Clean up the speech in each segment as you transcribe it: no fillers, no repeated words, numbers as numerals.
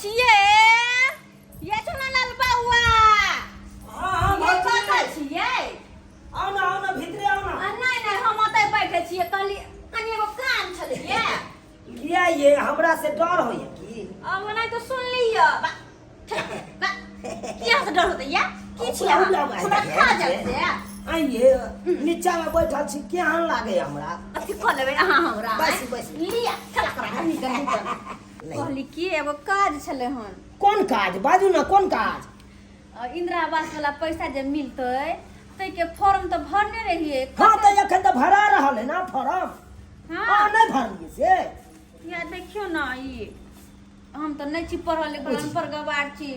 छिए ये सुना लाल बाबूआ हां ये कथा छिए आओ ना भीतरे आओ ना नहीं हम ओतै बैठे छिए कनी एगो काम छले ये हमरा से डर होय की अब नहीं तो सुन लियो क्या से डर होता या की छिए हमरा खा जाए से आइए नीचा में बैठल छी केहन लागे हमरा अथी क लेबे हां हमरा बस लिया चला कर निकल कहली की एगो काज छले हन कोन काज बाजू ना कोन काज इंदिरा आवास वाला पैसा जे मिलते तै के फॉर्म तो भरने रहिए हां तो एखन तो भरा रहल है ना फॉर्म हां नहीं भरलिए से या देखियो ना ई हम तो नहीं छी पढ़ल लिखल अनपढ़ गवार छी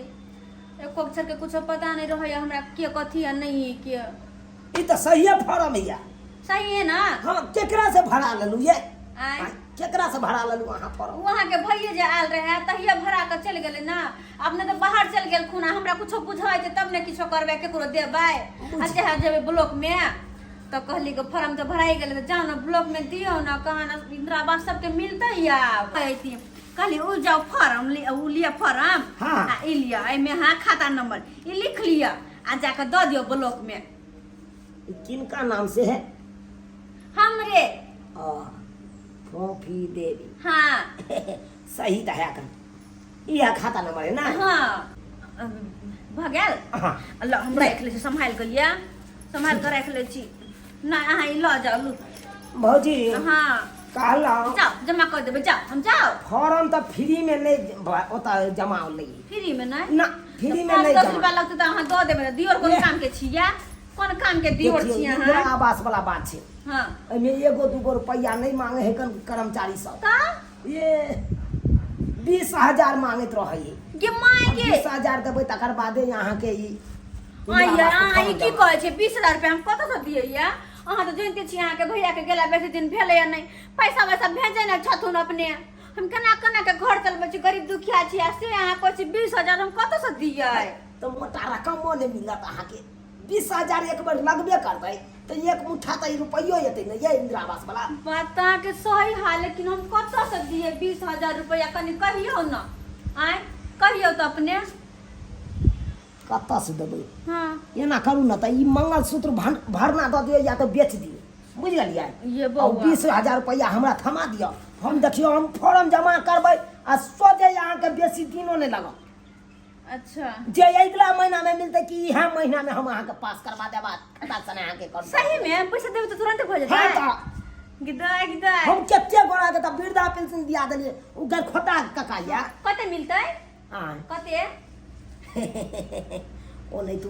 एको अक्षर के कुछ पता नहीं रहे हमरा के कथी है नहीं है के ई तो सही फॉर्म है सही है ना हां केकरा से भरा लेलु ये आय केकरा से भरा लेलु वहां फॉर्म वहां के भइए जे आल रहे तहिया भरा के चल गेले ना अपने तो बाहर चल गेल खुना हमरा कुछ बुझाई छै तब ने किछो करबे केकरो देबै आ चाहे जेबे ब्लॉक में तो कहली के फॉर्म तो भराई गेले तो जाओ ना ब्लॉक में दियो ना कहां ना इंदिरा आवास सबके मिलते या कहती कहली उ जाओ फॉर्म लिया फॉर्म हां आ ई लिया ए में हां खाता नंबर ई लिख लिया आ जाके द दियो ब्लॉक में किनका नाम से है हमरे कॉफी देवी हां सही तो है कर यह खाता नंबर है ना हां भगेल हां अल्लाह हम रख ले संभाल के लिया संभाल के रख ले छी ना अहाँ ई ल जाओ लू भौजी हां कहला जाओ जमा कर देबे जाओ हम जाओ फॉर्म तो फ्री में नहीं होता जमा ले फ्री में नहीं ना फ्री में नहीं 10 जमा रुपया लगते तो अहाँ दो देबे दियोर कोन काम के छिया कोन काम के दियोर छिया इंदिरा हां आवास वाला बात है हां एमे एगो दूगो रुपया नहीं मांगे है कर्मचारी सब ता ये 20,000 मांगत रहे के मांगे 20,000 देबै तकर बादे यहाँ के ई आया ई की कहै छै 20,000 रुपया हम कत से दियै या अहाँ तो जानते छी अहाँ के भैया के गेला बेसी दिन भेले या नहीं पैसा वैसा भेजे ना छथुन अपने हम केना के घर चलबै छी गरीब दुखिया छी आ से अहाँ कहै छी 20,000 हम कत से दियै तो मोटा रकमो नहीं मिलत अहाँ के 20,000 एक बार लगबे करबै तो एक मुठ्ठा तो रुपयो एतै न ये इंदिरा आवास वाला बता के सही हाल लेकिन हम कत से दिए 20,000 रुपया कनी कहियो ना आय कहियो तो अपने कत से देबै हां एना करू ना तो ई मंगलसूत्र भरना दऽ दियौ या तो बेच दियौ बुझ गेलियै ये और बौआ 20,000 रुपया हमरा थमा दियौ हम देखियो हम फॉर्म जमा करबै आ सोझे यहाँ के बेसी दिनो नहीं लगत अच्छा जे अगला महीना में मिलते कि इहा महीना में हम अहाँ के पास करवा देबा खाता सने अहाँ के कर सही में पैसा देब तो तुरंत हो जाता हां है तो गिदाय हम केते गोरा के त वृद्धा पेंशन दिया देलिए उ गल खोटा ककाया कते मिलतै हां कते ओ नहीं तो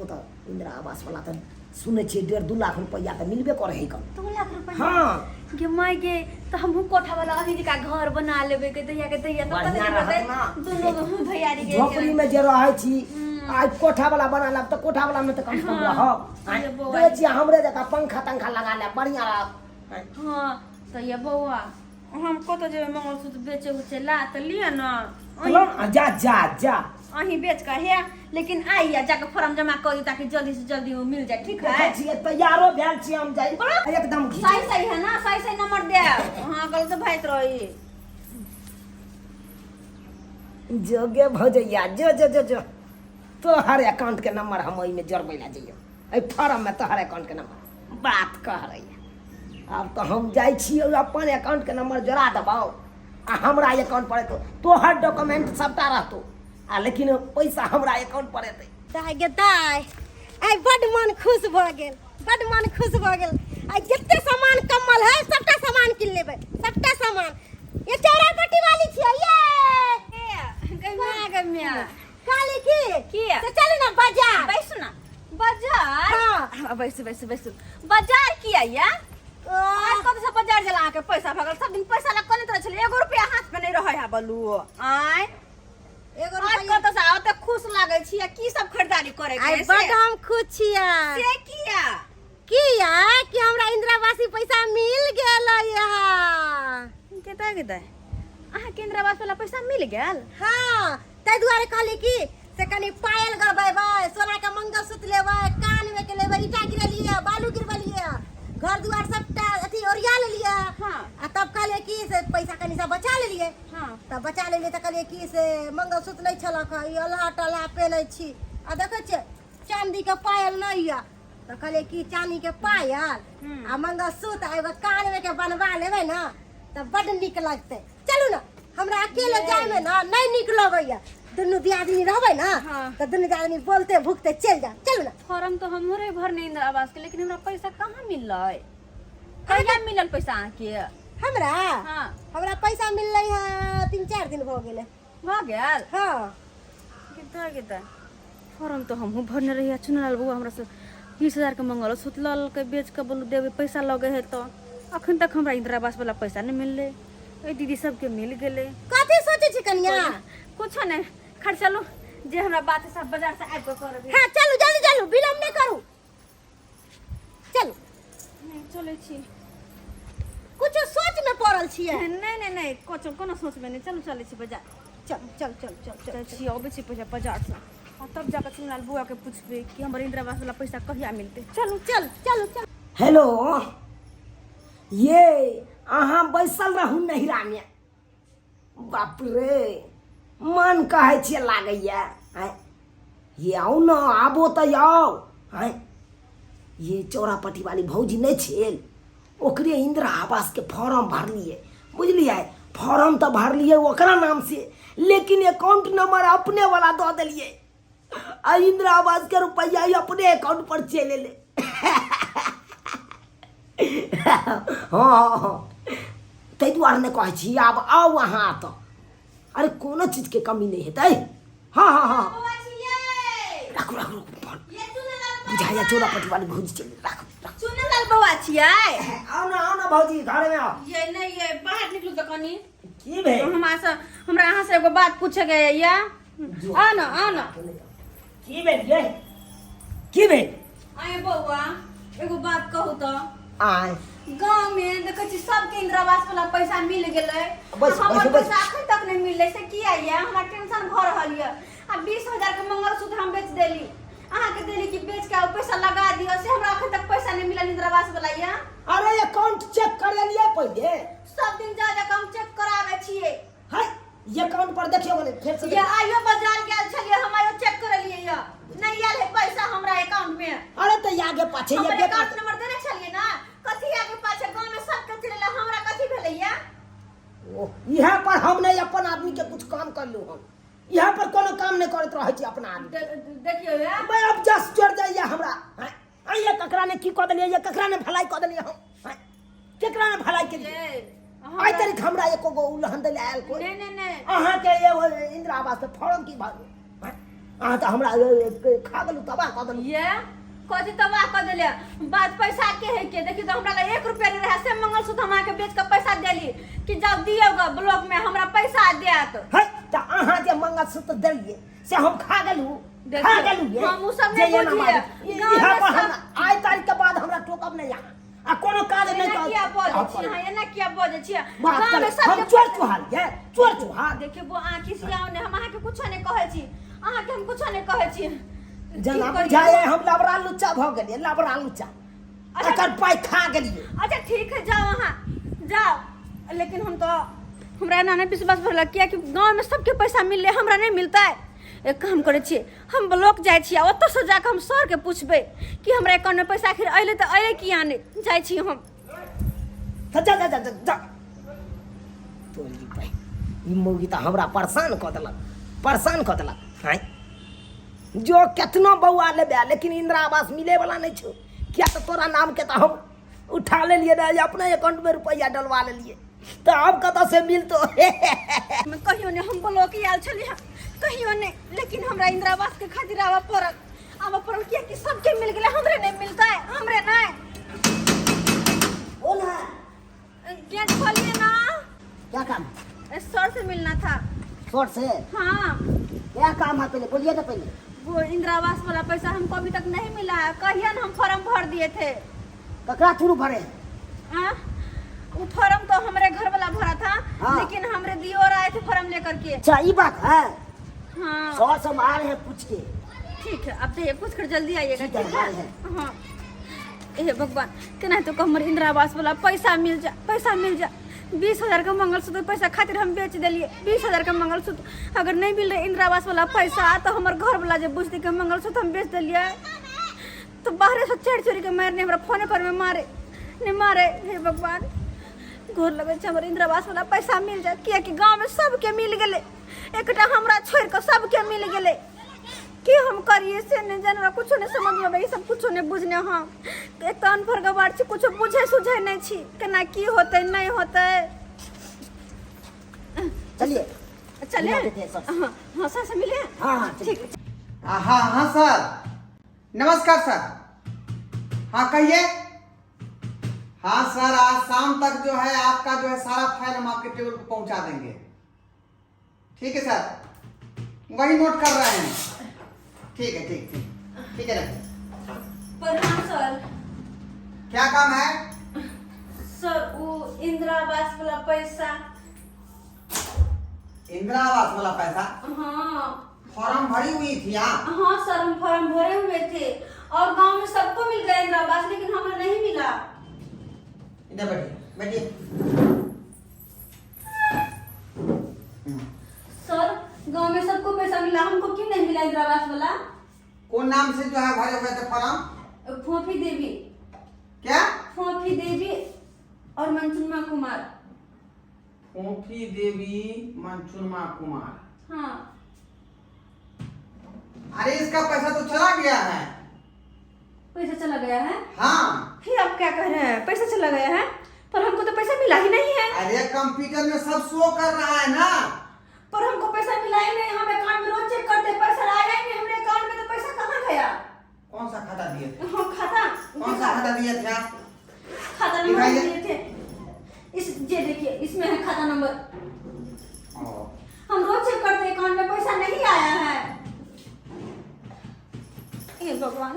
इंदिरा आवास वाला तो सुने छी 1.5-2 लाख रुपया तो मिलबे करे है कम 2 लाख रुपया हां गे माय गे तो हमहु कोठा वाला अही का घर बना लेबे के दैया तो कते देबे दोनों भैया रे के झोपड़ी में जे रहै छी आज कोठा वाला बना लब तो कोठा वाला में तो कम से कम रह दे छी हमरे जका पंखा लगा ले बढ़िया रह हां तो ये बौआ हम कत जेबे मंगलसूत्र बेचे उचे ला तो लिया ना जा अही बेच का है लेकिन आइया जाके फॉर्म जमा करी ताकि जल्दी से जल्दी वो मिल जाए ठीक है छी तैयारो भेल छी हम जाई एकदम सही है ना सही नंबर दे हां गलत भाइत रही जोगे भौजैया जो तोहर अकाउंट के नंबर हम ओई में जोड़बै ला जइयो ए फॉर्म में तोहर अकाउंट के नंबर बात कह रही अब तो हम जाई छी अपन अकाउंट के नंबर जोड़ा देबौ आ हमरा अकाउंट पर तो तोहर डॉक्यूमेंट सबटा रहतो आ लेकिन पैसा हमरा अकाउंट पर एतै दाय गे दाय आइ बड मन खुश भ गेल आइ जत्ते सामान कम्मल है सबटा सामान किन लेबै सबटा सामान ये चौरापट्टी वाली छियै ये गम्या काली की है तो चल ना बाजार बैसु ना बाजार हां बैसु बाजार किया या आज कब से बाजार जला के पैसा भगल सब दिन पैसा ला कोने तरह छले 1 रुपया हाथ में नहीं रहै हा बलू आय 1 रुपया कत से आते खुश लागै छी की सब खरीदारी करे के आइ बड हम खुश छियै से किया कि हमरा इंदिरा आवास पैसा मिल गेल यहाँ केता अहाँ के इंदिरा आवास वाला पैसा मिल गेल हां तै दुआरे कहली की से कनी पायल गरबैबै सोना के मंगलसूत्र लेबै कान में के लेबै ईटा गिरलिए बालू गिरबलिए घर दुआर सबटा अथी ओरिया ले लिए हाँ। आ तब कहलिए कि से पैसा कनी सा बचा ले लिए हाँ तब बचा लेलिए तऽ कहलिए कि से मंगलसूत्र नहीं छलक ई अल्लाह टल्ला पेनै छी आ देखै छियै चांदी के पायल नहीं या तऽ कहलिए कि चांदी के पायल आ मंगलसूत्र आ एगो कान में के बनवा लेबै ना तऽ बड नीक लगतै चलू ना हमरा अकेले जाय में ना नहीं नीक लगैया दुनू दियादनी रहबै ना हाँ। तऽ दुनू दियादनी बोलते भुकते चल जा चलू ना फॉर्म तो हमरे भरने इंदिरा आवास के, लेकिन हमरा पैसा कहाँ मिललै? कहिया मिलल पैसा अहाँके? हमरा हाँ हमरा पैसा मिललै है 3-4 दिन हो गेलै भऽ गेल। हाँ कितना फॉर्म तो हमहूँ भरने रहिए। चुनल बउआ हमरा से 20,000 के मंगल सुतलल के बेच के बोलू देवे पैसा लगे है तो अखन तक हमरा इंदिरा आवास वाला पैसा नहीं मिलले। ए दीदी सबके मिल गेले। कथी सोचे छी कनिया कुछ नहीं खड़ चलू जे हमरा बात है सब बाजार से आबि के करबे। हाँ चलू जल्दी चलू विलम्ब नहीं करू चलू नहीं चले छी। कुछ सोच में पड़ल छियै नहीं कोनो सोचबे नहीं। चलू चले छी बाजार। चल चल चल चल चल छी अबे छी पैसा बाजार से और तब जाकर चुनाल बुआ के पूछबे कि हमर इंदिरा आवास वाला पैसा कहिया मिलते। चलू चल चलू चल हेलो ये अहाँ बैसल रहू नहिरा में। बाप रे मन कहै छियै लागैया। ये आओ ना आबो तो आओ। ये चौरापट्टी वाली भौजी नहीं छेल ओकरे इंदिरा आवास के फॉर्म भरलिए बुझलिए। फॉर्म तो भरलिए ओकरा नाम से, लेकिन अकाउंट नंबर अपने वाला दो दिलिए आ इंदिरा आवास के रुपया अपने अकाउंट पर चले ले। हाँ ताहि दुआरे ने कहै छी आब आओ अहाँ तो। अरे कोनो चीज के कमी नहीं हेतै। हाँ हाँ हाँ राखू राखू बुझाइया चौरापट्टी वाली भौजी चल राखू राखू। चुनल बउआ छियै? आओ ना भौजी घर में आओ। ये नहीं ये बाहर निकलू तो कनी की भेल? हमरा अहाँ से एगो बात पूछे के या। आ ना की भेल ये? की भेल? आए बउआ एगो बात कहू तो। आय गांव में देखै छी सबके इंदिरा आवास वाला पैसा मिल गेलै। बस, हमर बस, बस। पैसा अखन तक नहीं मिलले से किया ये? हमरा टेंशन भ रहल ये। आ 20,000 के मंगलसूत्र हम बेच देली अहाँ के देली कि बेच के पैसा लगा दियो से हमरा अखन तक पैसा नहीं मिलल इंदिरा आवास वाला ये। अरे अकाउंट चेक कर लिया पहले। सब दिन जा हम चेक करावे छियै। है ये अकाउंट पर देखियो बोले फिर से ये आइयो बाजार गेल छलिए हम आइयो चेक करलिए ये नहीं आयल है पैसा हमरा अकाउंट में। अरे तो आगे पाछे ये हमर देखा अकाउंट नंबर देने छलिए ना कथि आगे पाछे गांव में सब के चलेला हमरा कथि भेलै ये? यहाँ पर हम नहीं अपन आदमी के कुछ काम कर लू। हम यहाँ पर कोनो काम नहीं करत रहे छी अपना आदमी। देखियो ये मैं अब जस्ट चढ़ जाइए हमरा। ये ककरा ने की क देलिए ये ककरा ने भलाई क देलिए हम केकरा ने भलाई के लिए आई तारीख हमरा एको गो उलहन देले आयल कोई नहीं अहाँ के ये इंदिरा आवास के फॉर्म की भरू अहाँ तो हमरा खा गेलू तबाह क देलू। ये कथि तबाह कर देले बात पैसा के है के देखि तो हमरा लग 1 रुपया नहीं रहे से मंगलसूत्र हम के बेच के पैसा देली कि जब दियोगा ब्लॉक में हमरा पैसा देत। है त अहाँ जे मंगलसूत्र देलिए से हम खा गेलू ये हम उ सब नहीं बुझिए यहाँ पर हम आई तारीख के बाद हमरा टोकब नहीं यहाँ आ कोनो काज नहीं कर किया बोले छी हां एना किया बोले छी बात गांव में कर सब हम चोर चुहार ये चोर चुहार देखिए वो आंखी से आओ ने हम अहाँ के कुछ नहीं कहै छी अहाँ के हम कुछ नहीं कहै छी। जना बुझाए हम लबरा लुच्चा भ गेलिए लबरा लुच्चा एकर पाई खा गेलिए। अच्छा ठीक है जाओ वहाँ जाओ लेकिन हम तो हमरा एना नहीं विश्वास भरल किया कि गांव में सबके पैसा मिलले हमरा नहीं मिलता है। एक काम करे छी हम ब्लॉक जाय छी ओत से जाके हम सर के पूछबे कि हमरा अकाउंट में पैसा आखिर अइले त अइले किया नहीं जाय छी हम। जा तोरी पाई ई मौगी त हमरा परेशान क देलक हैं जो केतना बउआ लेबे लेकिन इंदिरा आवास मिले वाला नहीं छो क्या तो तोरा नाम के तो हम उठा ले लिए रहे अपने अकाउंट में रुपया डलवा ले लिए तो अब कत से मिलतो मैं कहियो ने हम ब्लॉक आयल छली कहियो ने लेकिन हमरा इंदिरा आवास के खातिर आवा पड़ल किया कि सबके मिल गेले हमरे नहीं मिलता है हमरे नहीं। बोल ना गेट खोलिए ना क्या काम सर से मिलना था। शॉर्ट से हाँ क्या काम है पहले बोलिए ना पहले। वो इंदिरा आवास वाला पैसा हमको अभी तक नहीं मिला है कहिया ना हम फॉर्म भर दिए थे। ककरा थ्रू भरे हाँ वो फॉर्म तो हमारे घर वाला भरा था हाँ। लेकिन हमरे दियोर आए थे फॉर्म लेकर के। अच्छा ये बात है हाँ शॉर्ट से आ रहे हैं पूछ के ठीक है अब तो ये पूछ कर जल्दी आइएगा ठीक है, ठीक है हाँ। हाँ हे भगवान केना तो हमर इंदिरा आवास वाला पैसा मिल जा 20,000 का मंगलसूत्र पैसा खातिर हम बेच दिलिए 20,000 का मंगलसूत्र अगर नहीं मिल रहे इंदिरा आवास वाला पैसा तो हमर घर वाला जब बुझते कि मंगलसूत्र हम बेच दिलिए तो बाहर से चोरी के मारने हमरा फोने पर में मारे हे भगवान घोर लगे हमर इंदिरा आवास वाला पैसा मिल जाए किया कि गाँव में सबके मिल गए एकटा हमरा छोड़ के सबके मिल गए कि हम करिए से नहीं जान कुछ नहीं समझ में आवे सब कुछ नहीं बुझने हम एक तो अनपढ़ गवार छी कुछ बुझे सुझे नहीं छी केना की होते नहीं होते चलिए चले मिला देते हैं सर। हाँ सर से मिले हाँ ठीक हाँ सर नमस्कार सर। हाँ कहिए। हाँ सर आज शाम तक जो है आपका जो है सारा फाइल हम आपके टेबल पर पहुंचा देंगे। ठीक है सर वही नोट कर रहे हैं। ठीक है ठीक है रखिए। प्रणाम सर। क्या काम है? सर वो इंदिरा आवास वाला पैसा इंदिरा आवास वाला पैसा हाँ फॉर्म भरी हुई थी आप? हाँ सर हम फॉर्म भरे हुए थे और गांव में सबको मिल गया इंदिरा आवास लेकिन हमें नहीं मिला। इधर बैठिए सर गांव में सबको पैसा मिला हमको क्यों नहीं मिला इंदिरा आवास वाला? कौन नाम से जो है भरे हुए थे फॉर्म? फोफी देवी। क्या? फोफी देवी और मंचुनमा कुमार। फोफी देवी मंचुनमा कुमार। हाँ अरे इसका पैसा तो चला गया है। पैसा चला गया है? हाँ फिर आप क्या कह रहे हैं पैसा चला गया है पर हमको तो पैसा मिला ही नहीं है। अरे कंप्यूटर में सब शो कर रहा है ना। पर हमको पैसा मिला ही नहीं हम अकाउंट में रोज चेक करते पैसा आया ही नहीं हमरे अकाउंट में तो पैसा कहाँ गया? कौन सा खाता दिए थे? हम खाता कौन सा खाता दिए थे आप? खाता नंबर दिखाइए। दिए थे इस ये देखिए इसमें है खाता नंबर। ओ, हम रोज चेक करते अकाउंट में पैसा नहीं आया है। हे भगवान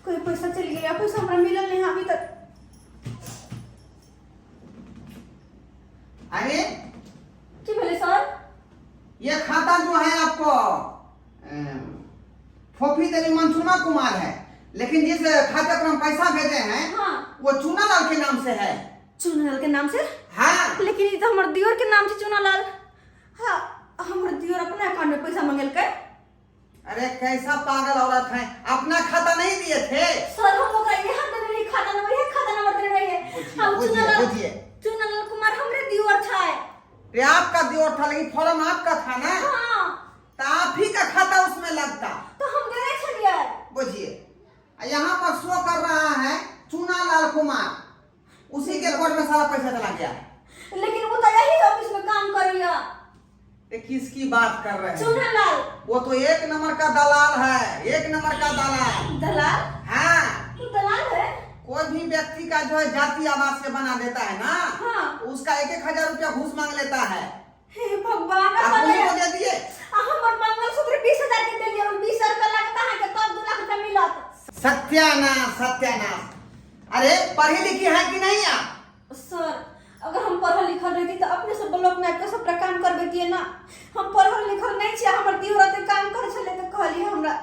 कोई पैसा चल गया पैसा हमरा मिला नहीं अभी तक। अरे की बोले सर? ये खाता जो है आपको फोफी देवी मंचुरमा कुमार है लेकिन जिस खाते पर हम पैसा भेजे हैं हाँ वो चूनालाल के नाम से है। चूनालाल के नाम से? हाँ लेकिन ये तो हमारे दियोर के नाम से चूनालाल। हाँ हमारे दियोर अपने अकाउंट में पैसा मांगल के। अरे कैसा पागल औरत है अपना खाता नहीं दिए थे? सर हम लोग यहाँ दे रही खाता नंबर दे रही है। हम बुझिए चूनालाल कुमार हमरे दियोर था। ये आपका दियोर था लेकिन फॉर्म आपका था ना। हाँ तो आप ही का खाता उसमें लगता। तो हम दे छलिए। बुझिए यहाँ पर शो कर रहा है चूनालाल कुमार उसी के अकाउंट में सारा पैसा चला गया है। लेकिन वो तो यही ऑफिस में काम करिया। ये किसकी बात कर रहे हैं? चूनालाल वो तो एक नंबर का दलाल है। एक नंबर का दलाल। दलाल? हाँ तू दलाल है? कोई भी व्यक्ति का जो है जाति आवास से बना देता है ना हाँ। उसका 1,000 रुपया घूस मांग लेता है। हे भगवान आप मुझे को दे दिए। हमर मंगलसूत्र 20,000 के दे लिया और 20,000 रुपया लगता है कि तब 2 लाख रुपया मिलत। सत्यानाश। अरे पढ़ी लिखी है कि नहीं आप? सर अगर हम पढ़ल लिखल रहती तो अपने से ब्लॉक में आके सबटा काम कर देतिए ना। हम पढ़ल लिखल नहीं छिए हमर दियोरते काम करे छले तो कहली हमरा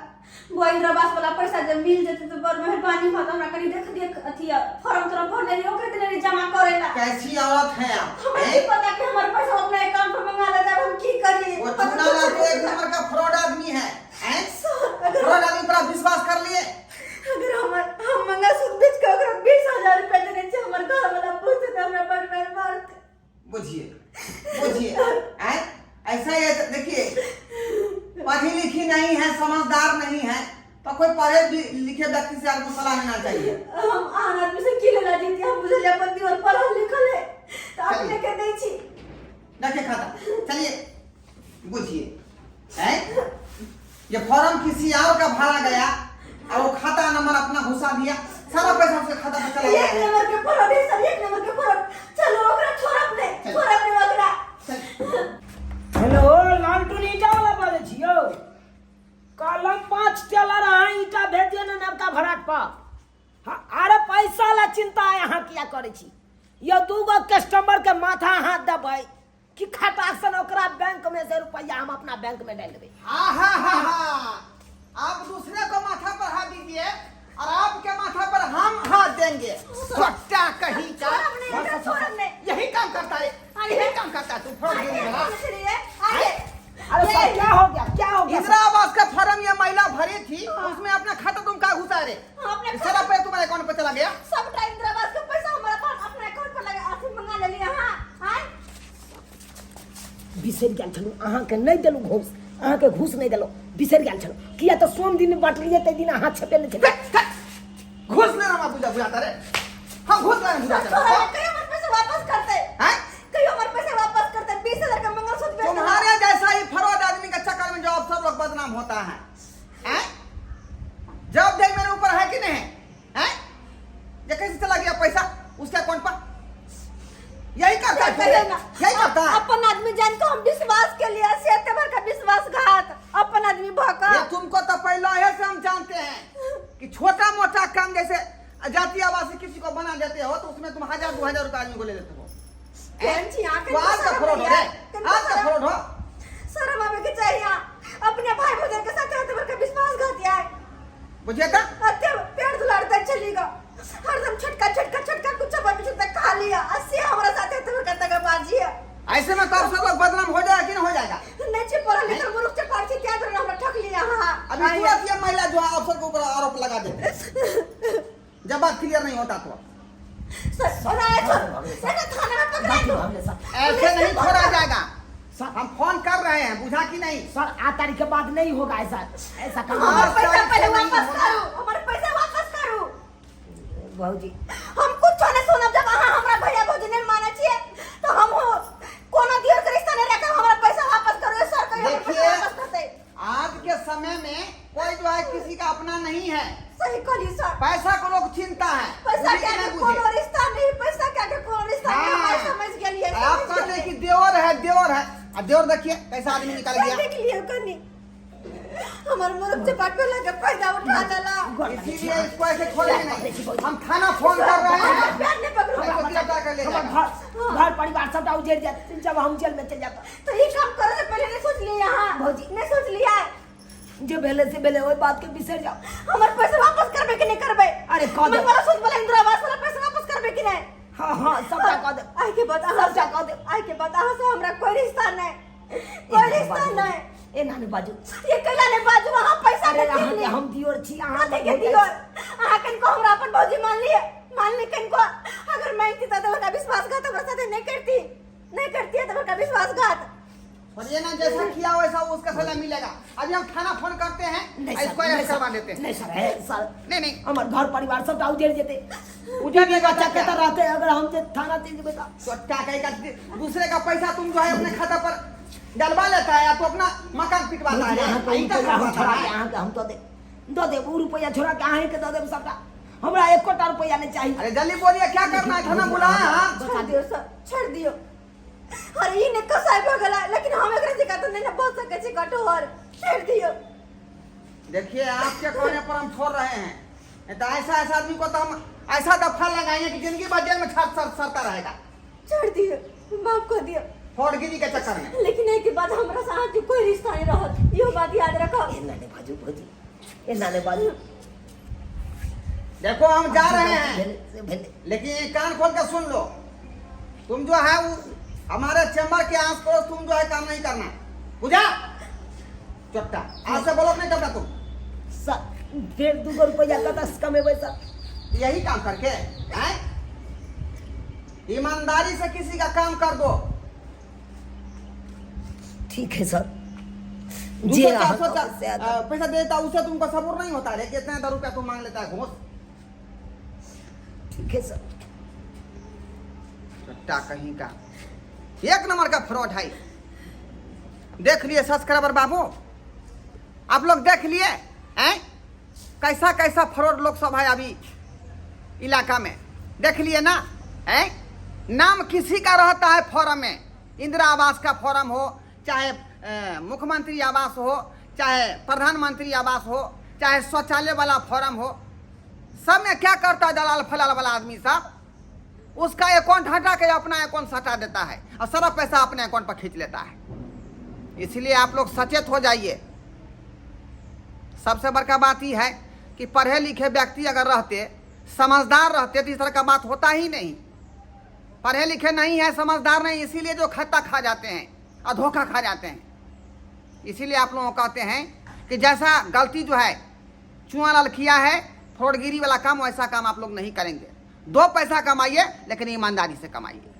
वो इंदिरा आवास वाला पैसा जब मिल जेते तो बड़ मेहरबानी होत हमरा कनी देख अथी फॉर्म तोरा भरने रही ओकरे देने जमा करेला। कैसी औरत है आप? हमें नहीं पता कि हमारे पैसा अपने अकाउंट में मंगा लेता है हम की करिए। वो चूनालाल तो एक नंबर का फ्रॉड आदमी है। फ्रॉड आदमी पर आप विश्वास कर लिए? अगर हम मंगलसूत्र बेच के ओकरा 20,000 रुपया देने छी हमर घर वाला पूछते तो हमरा बड़ मार मारते। बुझिए ऐसा ही है। देखिए पढ़ी लिखी नहीं है समझदार नहीं है तो कोई पढ़े लिखे व्यक्ति से आपको सलाह लेना चाहिए। हम आन आदमी से की लेना जीती हम बुझले अपन दियोर पढ़ल लिखल है तो अपने के नहीं छी। रखे खाता चलिए बुझिए ये फॉर्म किसी और का भरा गया और वो खाता नंबर अपना घुसा दिया सारा पैसा उसके खाता में चला गया एक है। नंबर के फॉर्म है सर एक नंबर के फॉर्म। चलो ओकरा छोड़ अपने ओकरा। हेलो लालटू ईटा वाला बोले छियो कलम 5 टेलर अहाँ ईटा भेजिए ना नवका भराट पर। हाँ अरे पैसा ला चिंता यहाँ किया करे छी ये 2 कस्टमर के माथा हाथ दबाई कि खटाक से ओकरा बैंक में से रुपया हम अपना बैंक में डाल देबे। हाँ आप दूसरे को माथा बढ़ा दीजिए और आपके माथा पर हम हाथ देंगे। छोटा कहीं का यही काम करता है, यही काम करता है तू। फॉर्म देने वाला। अरे सर क्या हो गया, क्या हो गया? इंदिरा आवास का फॉर्म ये महिला भरी थी, उसमें अपना खाता तुम कहाँ घुसा रे? सारा पैसा तुम्हारे अकाउंट पे चला गया। सब टाइम इंदिरा आवास का पैसा हमारा अपने अकाउंट पर लगा, आसिफ मंगा ले लिया। हां बिसर गेल छलू, अहाँ के नहीं देलू घूस, अहाँ के घूस नहीं देलो, बिसर गेल छलू। किया तो सोम दिन बांट लिए ते दिन अहाँ छपे नहीं थे। घुस लेना मत बुझाता रे। हम घुस लेना बुझाता कहीं हमारे पैसे वापस करते हैं। कहीं हमारे पैसे वापस करते। 20,000 का मंगलसूत्र बेच तुम्हारे जैसा ही फरौद आदमी के चक्कर में जो अफसर लोग बदनाम होता है, हैं? जब देख मेरे ऊपर है कि नहीं है? ये कैसे चला गया पैसा उसके अकाउंट पर? यही करता है, यही करता है। अपन आदमी जान को हम विश्वास के लिए सेते भर का विश्वासघात। अपन आदमी भौका। ये तुमको तो पहले से हम जानते हैं कि छोटा मोटा काम जैसे जाति आवासी किसी को बना देते हो तो उसमें तुम 1,000-2,000 रुपए आदमी को ले लेते हो। आज का फ्रॉड हो, आज का फ्रॉड हो। शर्म आवे के चाहिए। अपने भाई भौजाई के साथ सेते भर का विश्वासघात है। बुझे का? अत्ते पेड़ दुलाड़ता चलेगा। हरदम छटका कुछ बाबी तक खा लिया। 80 हमारा साथ सेते भर का तगबाजी है। ऐसे में तो अफसर लोग बदनाम हो जाएगा कि नहीं हो जाएगा? नहीं से पढ़ा लिखा मुल्क से पार्टी क्या करना हमरा ठग लिया। हां अभी तुरंत ये महिला जो है अफसर के ऊपर आरोप लगा देते जब बात क्लियर नहीं होता तो। थाने में पकड़ा। ऐसे नहीं छोड़ा जाएगा। हम फोन कर रहे हैं, बुझा कि नहीं? सर 8 तारीख के बाद नहीं होगा ऐसा काम। हमारा पैसा पहले वापस करो। हमारे पैसा वापस करो। भाऊजी हम कुछ नहीं सुनब। जब हमरा भैया भौजी नहीं माने छिए तो हम कोनो दियर के रिश्ता नहीं रखा। हमारा पैसा वापस करो। सर कहियो देखिए, वापस करते। आज के समय में कोई जो है किसी का अपना नहीं है। सही कहली सर। पैसा को लोग चिंता है। पैसा बुझे क्या कि के नहीं कोनो बुझे? रिश्ता नहीं। पैसा क्या के कोनो रिश्ता नहीं। हाँ। हम समझ गेलिए। आप कहते हैं कि देवर है, देवर है। अब देवर देखिए कैसा आदमी निकल गया। देख लियो कनी। हमारे मुल्क से बात पे लगे फायदा उठा डाला। इसीलिए इसको ऐसे छोड़ेंगे नहीं। हम थाना फोन कर रहे हैं। प्यार नहीं पकड़ो। इसको गिरफ्तार कर ले जाएगा। घर परिवार सब उजड़ जाते जब हम जेल में चले जाता। तो ये काम करने से पहले नहीं सोच लिया। यहाँ भौजी नहीं सोच लिया। जो पहले से पहले वही बात के बिसर जाओ। हमारे पैसे वापस करबे कि नहीं करबे? अरे कह दे। वाला सोच वाला इंदिरा आवास वाला पैसा वापस करबे कि नहीं? हाँ सबका कह दे। आई के बाद सबका कह दे। आई के बाद से हमरा कोई रिश्ता नहीं। कोई रिश्ता नहीं। ए नानी बाजू ये कला ने बाजू वहां पैसा अरे दे के हम दियोर छी हां देखे दियो। आ कन को हमरा अपन भौजी मान ली कन को। अगर मैं थी तो का विश्वासघात हमरा साथ नहीं करती है तो का विश्वासघात। और ये ना जैसा किया वैसा उसका सजा मिलेगा। अभी हम थाना फोन करते हैं, इसको अरेस्ट करवा देते हैं। नहीं सर है सर नहीं हमार घर परिवार सब उजड़ जेते। उजड़ के बच्चा के तरह रहते अगर हम से थाना चल जेबे तो क्या कहेगा? दूसरे का पैसा तुम जो है अपने खाता पर डलवा लेता है या तो अपना मकान पिटवाता है। हम तो दे वो रुपया छोड़ा के आहे के दे देब सबका। हमरा 1 कोटा रुपया नहीं चाहिए। अरे जल्दी बोलिए क्या करना है? थाना बुलाया? छोड़ दियो सर, छोड़ दियो। अरे ये ने कसाई हो गला लेकिन हम एकरा से तो नहीं बोल सके छी कठोर। छोड़ दियो। देखिए आपके कहने पर हम छोड़ रहे हैं। नहीं तो ऐसा आदमी को तो हम ऐसा दफा लगाएंगे कि जिंदगी भर जेल में सरता रहेगा। छोड़ दियो, माफ कर दियो। फोड़गिरी के चक्कर में। लेकिन एक बात हमरा साथ कोई रिश्ता नहीं रहत। यो बात याद रखो। ए नानी बाजू भौजी ए नानी बाजू देखो हम जा रहे हैं लेकिन ये कान खोल के सुन लो। तुम जो है वो हमारे चैम्बर के आस पड़ोस तुम जो है काम नहीं करना, बुझा? चुट्टा आज से ब्लॉक नहीं करना तुम। सर 1.5 रुपया का 10 कमेबै सर। यही काम करके हैं? ईमानदारी से किसी का काम कर दो। ठीक है सर। जी पैसा देता उसे तुमको सबूर नहीं होता है कि इतने 10 रुपया तुम मांग लेता है घूस। ठीक है सर। चट्टा कहीं का 1 नंबर का फ्रॉड है। देख लिए सब्सक्राइबर बाबू, आप लोग देख लिए हैं कैसा कैसा फ्रॉड लोग सब है अभी इलाका में। देख लिए ना हैं? नाम किसी का रहता है फॉर्म में। इंदिरा आवास का फॉर्म हो, चाहे मुख्यमंत्री आवास हो, चाहे प्रधानमंत्री आवास हो, चाहे शौचालय वाला फॉर्म हो, सब में क्या करता है दलाल फलाल वाला आदमी साहब? उसका अकाउंट हटा के अपना अकाउंट हटा देता है और सारा पैसा अपने अकाउंट पर खींच लेता है। इसलिए आप लोग सचेत हो जाइए। सबसे बड़का बात यह है कि पढ़े लिखे व्यक्ति अगर रहते, समझदार रहते तो इस तरह का बात होता ही नहीं। पढ़े लिखे नहीं है, समझदार नहीं, इसीलिए जो खट्टा खा जाते हैं और धोखा खा जाते हैं। इसीलिए आप लोगों को कहते हैं कि जैसा गलती जो है चुआ लाल किया है, फ्रॉडगिरी वाला काम, वैसा काम आप लोग नहीं करेंगे। 2 पैसा कमाइए लेकिन ईमानदारी से कमाइए।